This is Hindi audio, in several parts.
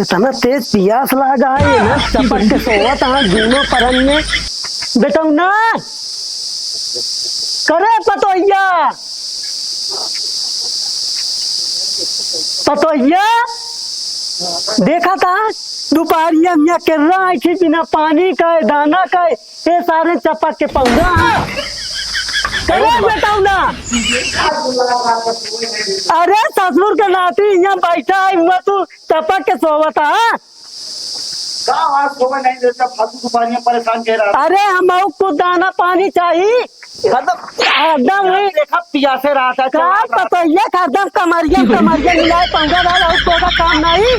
इतना तेज पियास लगा है ना, चपक के सोवत हाँ दोनों परन में बेटा ना करे पतोइया पतोइया देखा था दोपहरिया में कर रहा है बिना पानी का दाना का ये सारे चपक के पौधा करे बेटा ना। अरे ससुर के नाती यहाँ बैठा है हुआ तू चपक के सोवत है। परेशान कह रहा। अरे हम को दाना पानी चाहिए एकदम देखा पियासे रहा था पतोइया एकदम कमरिया कमरिया मिलाए पंगा डाला उसको का काम नहीं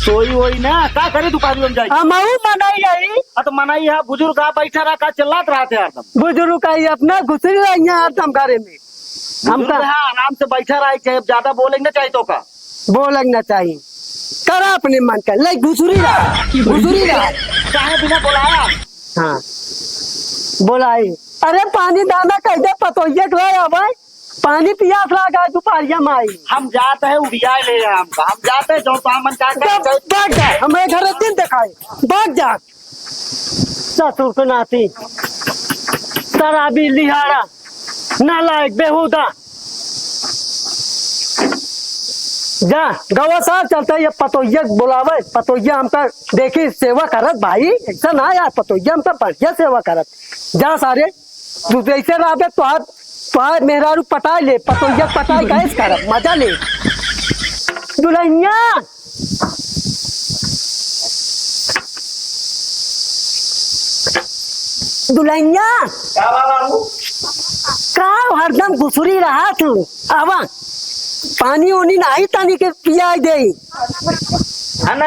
सोई वही ना क्या करे दुकान में जाए हम मनाई आई तो मनाई है बुजुर्ग बैठा रहा का चिल्लात रहा थे हरदम बुजुर्ग का अपना घुसरी रही है हरदम घरे में हम तो आराम से बैठा रहा चाहे ज्यादा बोलेंगे चाहे तो का बोलना चाहिए करा अपने मन का ले घुसरी रहा चाहे बिना बुलाया। हाँ बोलाई अरे पानी दाना कैसे पतोइया के भाई पानी पियास लगा दोपहरिया में आई हम जाते हैं उड़िया ले हम जाते हैं जो मन का भाग जा हमारे घर दिन दिखाए भाग जा ससुर को नाती शराबी लिहाड़ा नालायक बेहुदा जा गवा साहब चलता ये पतोइया बुलावे पतोइया हमका देखी सेवा करत भाई ऐसा ना यार पतोइया हमका बढ़िया सेवा करत जा सारे दूसरे से रहे तो मेहरारू पटा ले पतोइया पटाई गैस करत मजा ले दुल्हनिया दुल्हनिया का हरदम घुसरी रहा तू आवा पानी ओनी नहीं तानी के पिया दे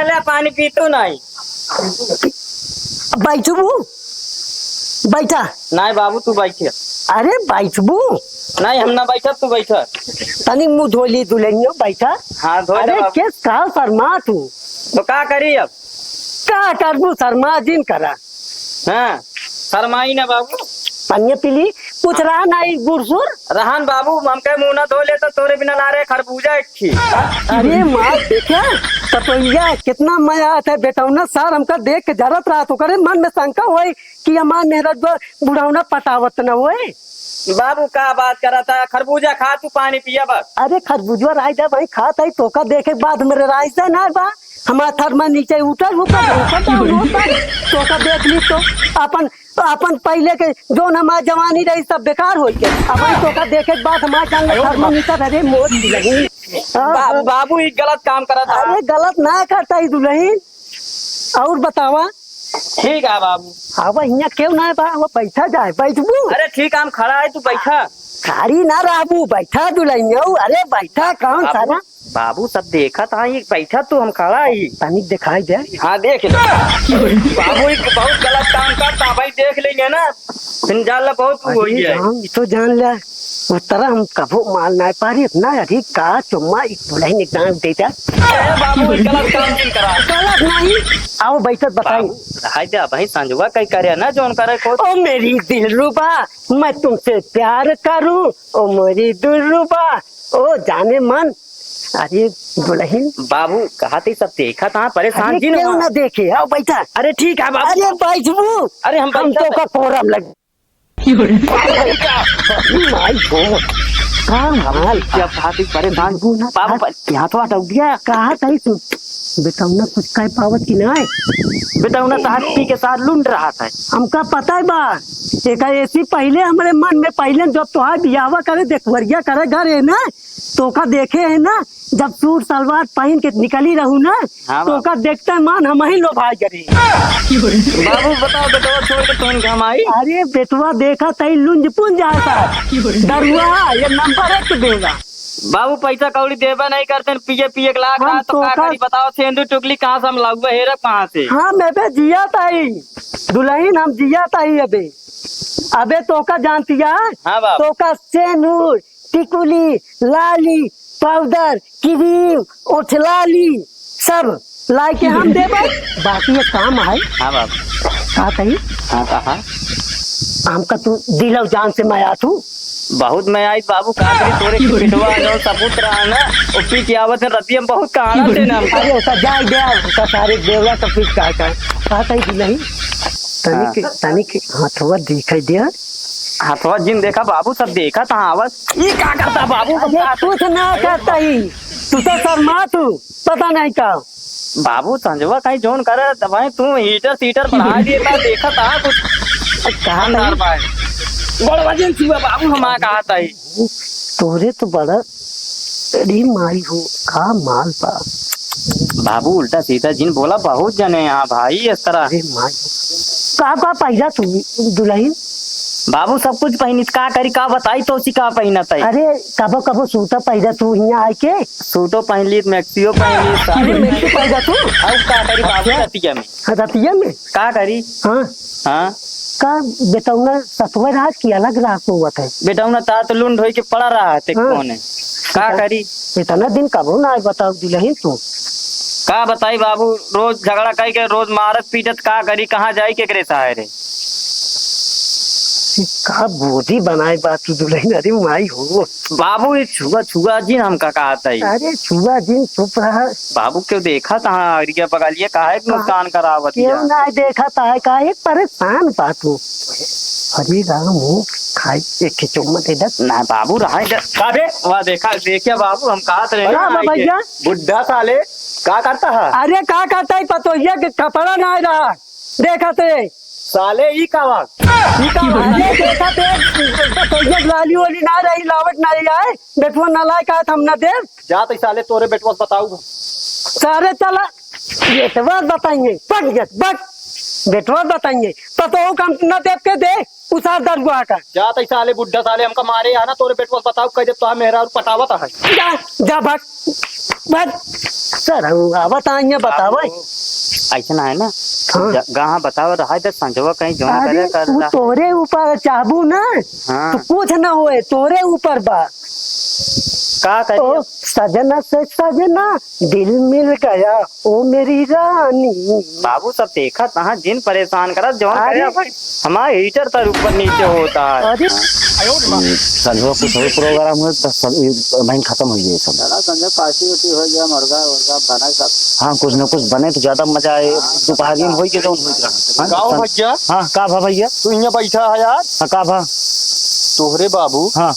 ले पानी पीतू नहीं बैठबू बैठा नहीं बाबू तू बैठे अरे बैठबू नहीं हम ना बैठा तू बैठा तनी मुँह धोली दुल्हनियो बैठा। हाँ धो अरे के का शर्मा तू तो क्या करी अब का करबू शर्मा दिन करा हाँ शर्माई ना बाबू पन्ने पीली कुछ रहा नहीं गुरसुर रहन बाबू हम कहे मुंह ना धो ले तो तोरे बिना ला रहे खरबूजा एक अरे माँ देखा पतोइया कितना मजा आता है बेटौना सर हमका देख के जरत रहा तो करे मन में शंका हुई कि हमार मेहरा बुढ़ावना पटावत न हुए बाबू का बात करा था खरबूजा खा तू पानी पिया बस। अरे खरबूजा राय जा भाई खाता ही तो का देखे बाद मेरे राय जा ना बा हमारा थर्मा नीचे उठल तो का देख ली तो अपन अपन पहले के जो हमारा जवानी रही सब बेकार हो गए अब तो का देखे बाद हमारा थर्मा नीचे अरे मोद लगी बाबू एक गलत काम करा था। अरे गलत ना करता ही दुल्हन और बतावा ठीक है बाबू अब यहाँ क्यों ना बा वो बैठा जाए बैठबू अरे ठीक है हम खड़ा है तू बैठा खारी ना रहबू बैठा दुल्हन अरे बैठा कौन सारा बाबू सब देखा था ये बैठा तू हम खड़ा ही तनिक दिखाई दे। हाँ देख ले बाबू एक बहुत गलत काम करता भाई देख लेंगे ना फिर जान ला बहुत हो गया तो जान ले उस तरह हम कबो माल ना पा रही इतना अरे का चुम्मा एक दुल्हन एक दान देता बाबू गलत काम नहीं करा गलत नहीं आओ बैठत बताई हाय जा भाई संजुआ कई करे ना जोन करे को ओ मेरी दिलरुबा मैं तुमसे प्यार करूं ओ मेरी दिलरुबा ओ जाने मन अरे दुल्हन बाबू कहा थी सब देखा था परेशान जी क्यों ना देखे आओ बैठा अरे ठीक है बाबू अरे बैठबू अरे हम तो का कोरम लग परेशान क्या तो अटक गया कहा था बेटौना कुछ कह पावत की ना बेटौना साथी के साथ लुंड रहा था हमका पता है बा एक ऐसी पहले हमारे मन में पहले जब तुहार बियावा करे देखवरिया करे घर है ना तो का देखे है ना जब सूट सलवार पहन के निकली रहू ना तो का देखते मान हम ही लो भाई करे बाबू बताओ बेटवा छोड़ के कौन काम आई अरे बेटवा देखा तई लुंज पुंज आता दरुआ ये नंबर एक देगा बाबू पैसा कौड़ी देवा नहीं करते पिए पिए लाख रहा तो क्या करी बताओ सेंदूर टुकली कहाँ से हम लाऊ हेरा कहाँ से हाँ मैं पे जिया ताई दुल्हन हम जिया ताई अबे तो का जानती है हाँ बाबू तो का सेनूर टिकुली लाली पाउडर क्रीम ओठलाली सब लाई के हम देबे बाकी ये काम है। हाँ बाबू का कही हाँ कहा हमका तू दिलो जान से मैं आतू बहुत मैं आई बाबू का करी तोरे की पिटवा जो सबूत रहा ना उपी की आवत है रतिया बहुत कहाना थे ना हमका। अरे उसका जाए गया उसका सारे देवला सब कुछ का कहता ही नहीं तनिक हाथवा दिखाई दिया। हाथवा जिन देखा बाबू सब देखा था आवत ये क्या करता बाबू अरे कुछ ना करता ही तू तो शर्मा तू पता नहीं का बाबू संजवा कहीं जोन करे दवाई तू हीटर सीटर बढ़ा दिए था देखा था कुछ कहा नहीं बड़ वजन थी बाबू हमारा कहा था ही। तोरे तो बड़ा अरे माई हो का माल पा बाबू उल्टा सीधा जिन बोला बहुत जने यहाँ भाई इस तरह। अरे माई का पहला तू दुल्हन बाबू सब कुछ पहनी का करी का बताई तो उसी का पहना था। अरे कबो कबो सूटा पहला तू यहाँ आके सूटो पहन ली मैक्सियो पहन ली अरे साड़ी मेरे को पहला तू अब का करी बाबू रतिया में रतिया में का करी। हाँ हाँ का बेटौना सतवा रात की अलग रात को हुआ था बेटा उन्हें तात लुंड हो के पड़ा रहा है हाँ। कौन है का करी इतना दिन कबो ना आए बताओ दुल्हन तू का बताई बाबू रोज झगड़ा कई के रोज मारत पीटत का करी कहाँ जाई के करे सहारे। का बोधी बनाए बात तू दुल्हन अरे माई हो बाबू ये छुआ छुआ जी हम का कहा था अरे छुआ दिन चुप रहा बाबू क्यों देखा था अरिया पगलिए कहा है नुकसान करावत क्यों ना देखा था का एक परेशान बातू अरे राम हो खाई एक खिचौमा दे दस ना बाबू रहा काबे वहाँ देखा देखिए बाबू हम कहा हाँ, भैया। बुढ़ा साले का करता है अरे का कहता है पतो ये कि कपड़ा ना रहा देखा ते साले ई का अरे देखा ते तो ये लाली वाली ना रही लावट नहीं आए बेटवा ना लाए का हम ना दे जा तो साले तोरे बेटवा बताऊ सारे चला बेटवा बताएंगे पट गए बट बेटवा बताएंगे पतो कम न देख के दे उसार दरगुआ का जा तो साले बुढ़ा साले हमका मारे आना तोरे बेटवा बताऊ कह जब तो मेरा पटावत है जा जा बट सर बताएंगे बतावा ऐसा ना है ना हाँ। गाँव बताओ रहा है संजवा कहीं जो अरे तू तोरे ऊपर चाहबू ना हाँ। तो कुछ ना होए तोरे ऊपर बा का ओ सजना से सजना दिल मिल गया ओ मेरी रानी बाबू सब देखा तहाँ जिन परेशान करा जौन अरे करे हमारा हीटर तर ऊपर नीचे होता है। अरे संजो कुछ और प्रोग्राम हुए तो महीन खत्म हो गए सब संजय पार्टी उटी हो गया मुर्गा वर्गा बना सब हाँ कुछ न कुछ बने तो ज्यादा मजा आए दोपहरी में हो के तो गाँव भैया हाँ का भा भैया तू यहाँ बैठा है यार हाँ का भा तोहरे बाबू हाँ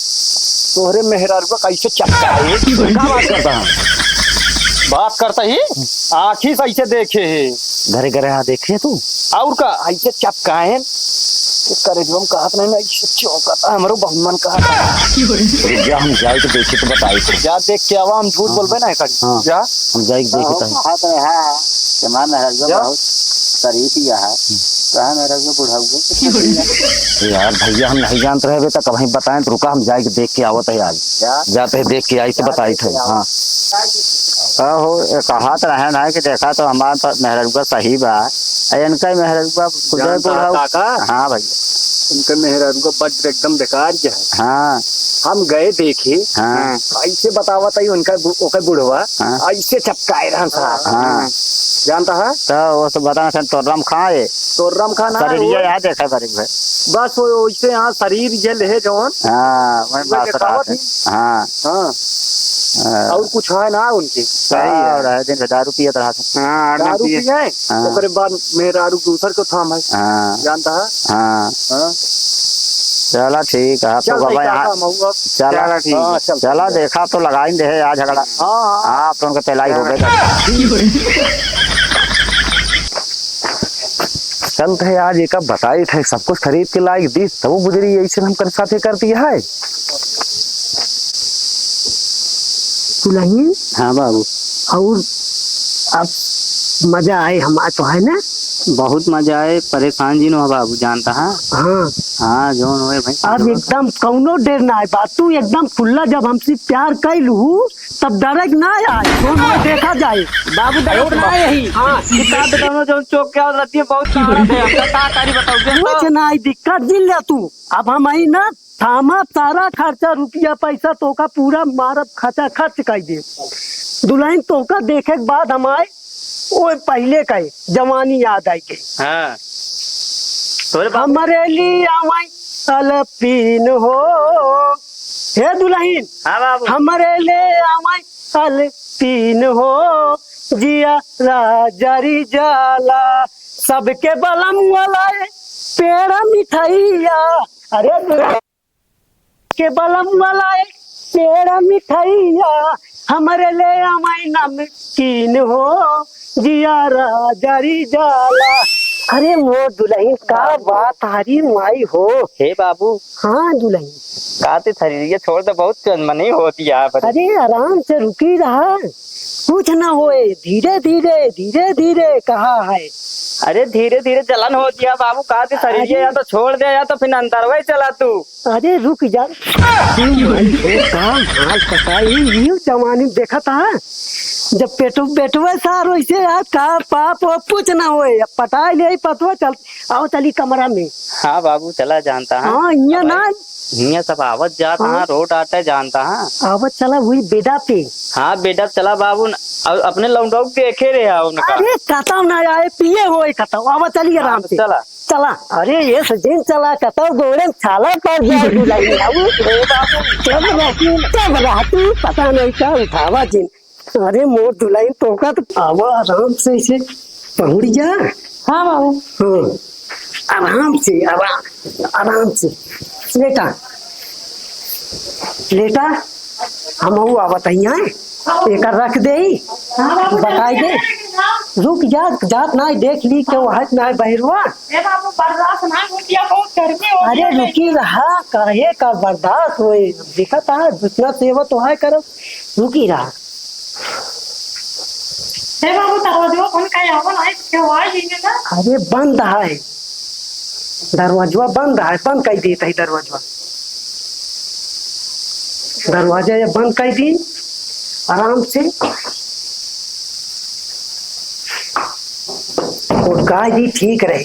तोहरे मेहरारू का कैसे चक्का है का बात करता है बात करता ही आँखी से ऐसे देखे है घरे घरे हाँ देखे तू और का ऐसे चपका है करे जो हम कहत नहीं ऐसे चौकता हमारो बहुत मन कहा जा हम जाए तो देखे तो बताए तो जा देख के आवा हम झूठ बोलबे ना करी हाँ। जा हम जाए देखे तो हाँ तो है जमा मेहरारू जा। बहुत शरीफ ही है कहा मेहरारू बुढ़ाऊ यार भैया हम नहीं जानते रहे तो कभी बताएं तो रुका हम जाए देख के आवत है आज जाते हैं देख के आई तो बताई थे हाँ हो कहा तो रहे ना कि देखा तो हमारा मेहरारू का सही बा इनका मेहरारू का हाँ भैया उनका मेहरारू का बड एकदम बेकार जो है हाँ हम गए देखे हाँ ऐसे बतावा था उनका ओकर बुढ़वा हाँ। ऐसे चपकाए रहन साहब हाँ जानता है तो वो सब बताना तो रम खाए तो रम खाना शरीर याद देखा करी भाई बस वो वैसे यहाँ शरीर जल है जौन हाँ वही बात देखा रहा हुआ है थी। हाँ हाँ और कुछ है ना उनके और है दिन दारू पियत रहा था हाँ दारू पी गए हाँ। ओकरे बाद मेहरारू दूसर को थाम है हाँ जानता है हाँ हाँ चला ठीक है चल तो बाबा देखा यहाँ था मऊआ। चला हाँ, चल। चला देखा तो लगा ही दे आज झगड़ा हाँ हाँ हाँ तो उनका तेलाई हो गया चल थे आज एक बताई थे सब कुछ खरीद के लायक दी तब वो गुजरी ऐसे हम कर साथे करती है दुल्हन हाँ बाबू और अब मजा आए हमारा तो है ना बहुत मजा आए परेशान जी नो बाबू जानता है हाँ हाँ जोन होए भाई अब एकदम कौनो डर ना आए बात तू एकदम खुला जब हमसे प्यार कैलू तब डरक ना आए दोनों देखा जाए बाबू डर ना यही हाँ किताब दोनों जो चौक क्या रहती है बहुत कहां है आपका का कारी बताओ कुछ ना आई दिक्कत दिल ले तू अब हम आई ना थामा सारा खर्चा रुपया पैसा तो का पूरा मारब खर्चा खर्च कर दे दुल्हन तो का देखे के बाद हम आए वो पहले का जवानी याद आई के हां तोरे हमारे लिए आवाई तलपीन हो हे दुल्हन हाँ बाबू हमारे ले आवाई कल तीन हो जिया राजरी जाला सबके बलम वाला पेड़ा मिठाइया अरे दुल्हन के बलम वाला पेड़ा मिठाइया हमारे ले आवाई नमकीन हो जिया राजरी जाला। अरे मोर दुल्हन का बात हारी माई हो। हे बाबू हाँ दुल्हन काते थरी छोड़ तो बहुत चनमनी होती है अरे आराम से रुकी रहा कुछ ना होए धीरे धीरे धीरे धीरे कहा है। अरे धीरे धीरे चलन होती है बाबू काते थरी या तो छोड़ दे या तो फिर अंदर वही चला तू। अरे रुक जा हाल पताई यू जवानी देखा था जब पेटुआ सार वैसे का पाप और कुछ ना होए पटाई ले पतवा चल आओ चली कमरा में। हाँ बाबू चला जानता है हाँ ये ना यहाँ सब आवत जाता है रोड आता जानता है आवत चला वही बेटा पे। हाँ बेटा चला बाबू अपने लौंडो देखे रहे उनका। अरे कताव ना आए पिए हो कताव आवत चली आराम से चला चला। अरे ये सजिन चला कताव गोड़े छाला पर जाए दुलाई आऊ कब रहती पता नहीं क्या उठावा जिन। अरे मोर दुलाई तो का तो आवा आराम से इसे पहुंच जा। हाँ बाबू हाँ आराम से आराम से लेटा लेटा हम आवत एक रख दे हाँ बाबू बताई दे रुक जा जात ना देख ली क्यों हट ना बहरुआ। ए बाबू बर्दाश्त नहीं होती है बहुत गर्मी हो अरे रुकी रहा कहे का बर्दाश्त होए देखा था जितना सेवा तो है करो रुकी रहा। ए बाबू दरवाजा बंद कर आवन है के आवाज ही ना। अरे बंद है दरवाजा बंद है बंद कर देता है दरवाजा ये बंद कर दी आराम से और गाय भी ठीक रहे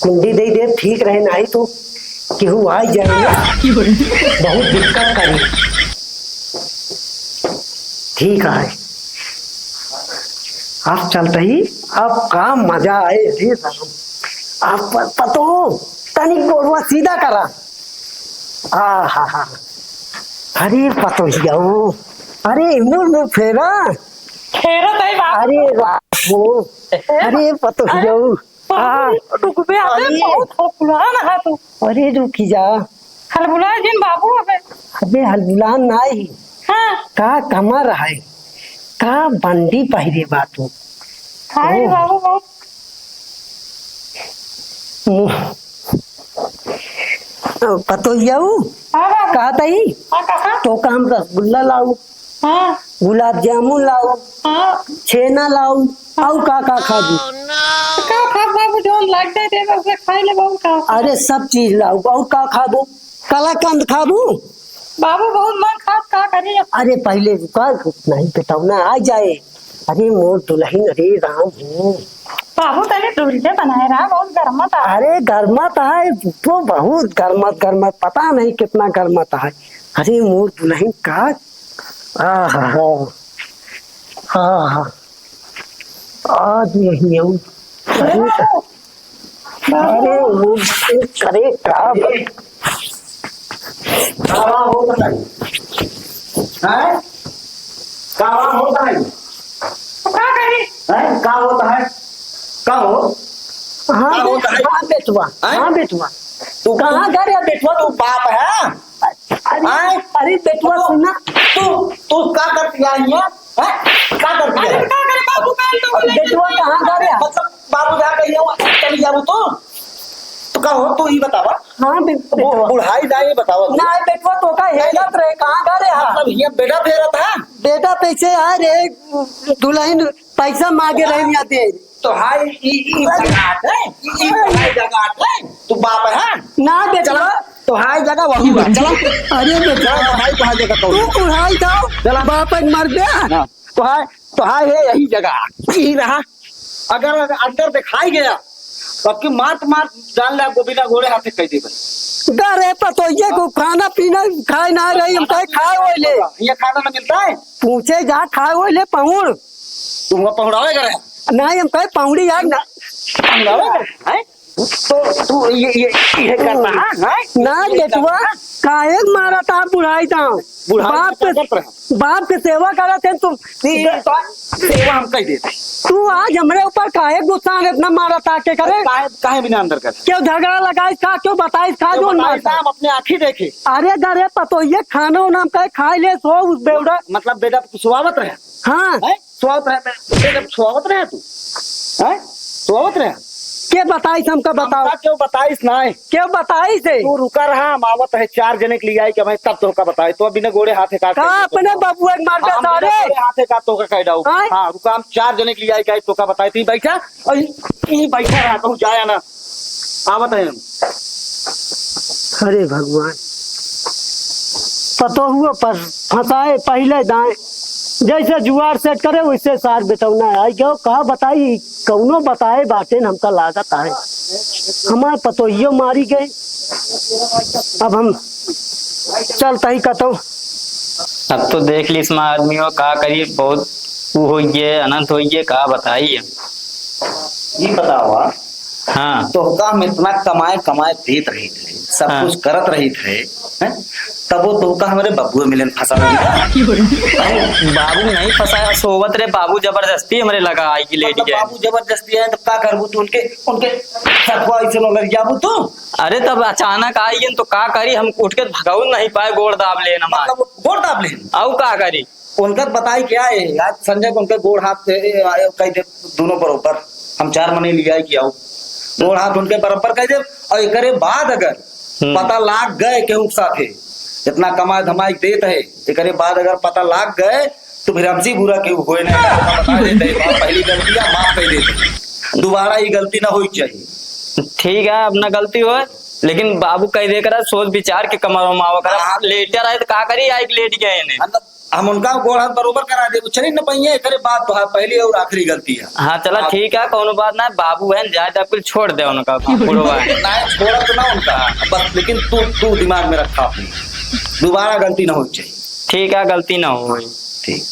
कुंडी दे दे ठीक रहे नहीं तो केहू आ जाएंगे बहुत दिक्कत करे। ठीक है आप चलते ही अब का मजा आए रे आप पतो तनिक गोरवा सीधा करा हा अरे पतो जाओ अरे मुर फेरा फेरा तई बाबू अरे राखो अरे पतो जाओ रुक बे अबे बहुत खोखला ना है तू। अरे रुकी जा हलबुला जिन बाबू अबे हलबुलान नहीं हाँ का कमर है का बंडी पहिरे बातू हाय बाबू बहुत पतो जाऊ हाँ बाबू कहा तई हाँ कहा तो काम रसगुल्ला लाऊ हाँ गुलाब जामुन लाऊ हाँ छेना लाऊ आऊ का खाबू का खा बाबू जो लगते थे उसे खाई ले बाबू का। अरे सब चीज लाऊ और का खाबू कलाकंद खाबू बाबू बहुत मन खा का करिए। अरे पहले रुका नहीं बेटौना आ जाए। अरे मोर दुल्हन अरे राम हूँ बाबू तेरे दूल्हे बनाए रहा बहुत गर्मत आ। अरे गर्मत है तो बहुत गर्मत पता नहीं कितना गर्मत है। अरे मोर दुल्हन का आज यही हूँ अरे वो करे का होता है काम होता है क्या करी क्या होता है क्या हो हाँ होता है? हाँ बेटुआ हाँ बेटुआ तू कहाँ घर है बेटुआ तू बाप है अरे बेटुआ सुना तू क्या करती है क्या करती है क्या करे बाबू काल तो बोले बेटुआ कहाँ घर है मतलब बाबू जा कहीं चली जाऊ तो का हो तू ही बतावा हाँ बेटुआ बुढ़ाई जाए बताओ ना बेटुआ तो का हेलत रहे कहाँ घर है मतलब ये बेटा फेरा था बेटा पैसे आ रे दुल्हन पैसा मांगे रहे यहाँ दे तो हाय ई जगह है जगह है तू बाप है ना बेटुआ तो हाय जगह वही बा चलो अरे बेटुआ हाय कहाँ जगह तो तू कुढ़ाई जाओ बाप मर गया तो हाय है यही जगह यही रहा अगर अंदर दिखाई गया तो आपकी मात जान लिया गोबिना घोड़े हाथ कह दे डर है पतो ये को खाना पीना खाए ना रही हम कहे खाए वो ले ये खाना ना मिलता है पूछे जा खाए वो ले पहुड़ तुम पहुंचावे करे नहीं हम कहे पौड़ी यार ना पहुंचावे करे तो तू ये करना है ना बेटवा काहे मारा था बुढ़ाई था बाप के सेवा करा थे तुम सेवा हम कह देते तू आज हमरे ऊपर काहे गुस्सा इतना मारा था के करे काहे बिना अंदर कर क्यों झगड़ा लगाई खा क्यों बताइस खा जो मारता हम अपने आँखी देखे अरे घरे पतो ये खाना नाम कहे खाई ले सो उस बेवड़ा मतलब बेटा स्वागत रहे हाँ स्वागत रहे स्वागत रहे तू स्वागत रहे के बताइस हमका बताओ क्यों बताइस ना क्यों बताइस है तू रुका रहा हम आवत है 4 जने के लिए आई कि भाई तब तो का बताए तो बिना गोड़े हाथे काट का अपने बाबू एक मार के सारे हाथे काट तो का कह डाऊ हाँ? हां रुका हम 4 जने के लिए आई कि तो का बताए तू बैठा और ये बैठा रहा कहूं जाया ना आवत है हम अरे भगवान पतो हुआ पर फंसाए पहले दाएं जैसे जुआर सेट करे वैसे सार बेटौना आई क्यों कहा बताई कौनो बताए बातें हमका लागत है हमारे पतो यो मारी गए अब हम चलता ही कहता हूँ अब तो देख ली इसमें आदमी हो का करिए बहुत वो हो गए अनंत हो गए का बताइए ये बताओ हाँ तो काम इतना कमाए देत रही थे सब हाँ। कुछ करत रही थे हैं? तब वो तो का हमारे बबुए मिलन फंसा बाबू नहीं फंसाया सोवत रे बाबू जबरदस्ती हमरे लगा आई की लेडी के बाबू जबरदस्ती है तो का करबू तू उनके सखवा ऐसे लग जाबू तू अरे तब अचानक आई तो का करी हम उठ के भगाऊ नहीं पाए गोड़ दाब ले हमारे मतलब गोड़ दाब ले औ का करी उनका बताई क्या है आज संजय को उनके गोड़ हाथ कह दे दोनों बरोबर हम 4 महीने लिया कि आओ गोड़ हाथ उनके बराबर कह दे और एकरे बाद अगर पता लाग गए केहू साथे इतना कमाए धमाई देत है एकरे बाद अगर पता लाग गए तो फिर हमसे बुरा केहू होए नहीं बता देते पहली गलती माफ कर देते दोबारा ये गलती ना होनी चाहिए ठीक है अपना गलती हो लेकिन बाबू कह दे कर सोच विचार के कमर मावा कर लेटर आए तो का करी आई लेट गए इन्हें हम उनका गोड़ हाथ बरोबर करा दे चली न पहिए करे बात तो पहली और आखिरी गलती है हाँ चला ठीक है कोनो बात ना बाबू है जाए आपको छोड़ दे उनका बुढ़वा ना छोड़ा तो ना उनका बस लेकिन तू दिमाग में रखा अपनी दोबारा गलती ना होनी चाहिए ठीक है गलती ना हो ठीक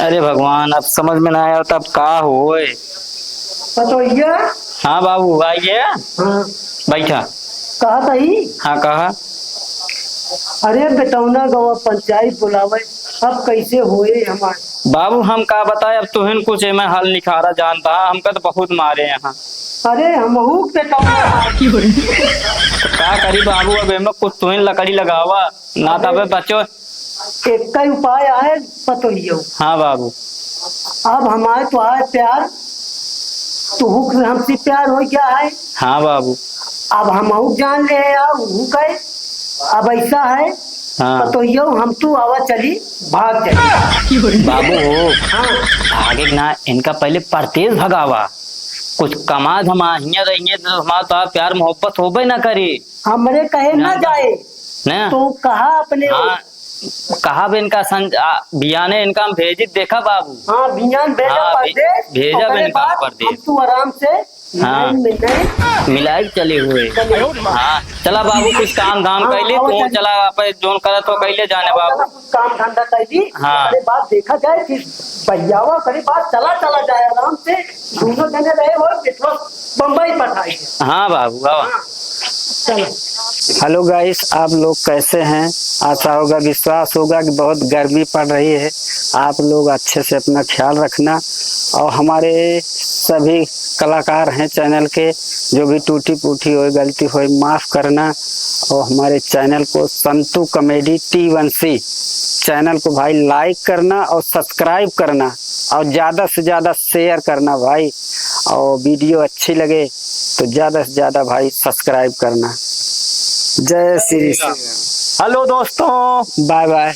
अरे भगवान अब समझ में ना आया तब का हो पतो ये हाँ बाबू आइए हाँ बैठा कहा तही हाँ कहा अरे बेटौना गवा पंचायत बुलावे अब कैसे होए हमारे बाबू हम का बताए अब तुहन कुछ मैं हल निखारा जानता हमका तो बहुत मारे यहाँ अरे हमहू बेटौना तो का करी बाबू अब एमे कुछ तुहन लकड़ी लगावा ना तबे बच्चो एक का उपाय आए पतो ही हाँ बाबू अब हमारे तो आए प्यार तो हमसे प्यार हो क्या है हाँ बाबू अब हम जान ले कहे अब ऐसा है हाँ तो यो हम तू आवा चली भाग चली बाबू हो हाँ आगे ना इनका पहले परतेज भगावा कुछ कमा धमा हिया रहेंगे तो हमारा तो प्यार मोहब्बत होबे ना करी हमरे कहे ना जाए ना तो कहा अपने हाँ कहा भी इनका बियाने इनका हम भेजी देखा बाबू हाँ बियान भेजा हाँ, परदेश भेजा ओकरे इनका बाद परदेश। हम तू आराम से हाँ। मिलाई चले हुए हाँ चला बाबू कुछ काम धाम हाँ, कैले आओ तू चल। चला आप जोन करत हो कैले जाने बाबू कुछ काम धंधा कर दी हाँ। अरे बात देखा जाए फिर भैयावा करे बात चला जाए आराम से दोनों जने रहे और बिठवा बम्बई पठाई हाँ बाबू आवा चलो हेलो गाइस आप लोग कैसे हैं आशा होगा विश्वास होगा कि बहुत गर्मी पड़ रही है आप लोग अच्छे से अपना ख्याल रखना और हमारे सभी कलाकार हैं चैनल के जो भी टूटी फूटी हो गलती हो माफ़ करना और हमारे चैनल को संतू कॉमेडी T1C चैनल को भाई लाइक करना और सब्सक्राइब करना और ज़्यादा से ज़्यादा शेयर करना भाई और वीडियो अच्छी लगे तो ज़्यादा से ज़्यादा भाई सब्सक्राइब करना जय श्री हेलो दोस्तों बाय बाय।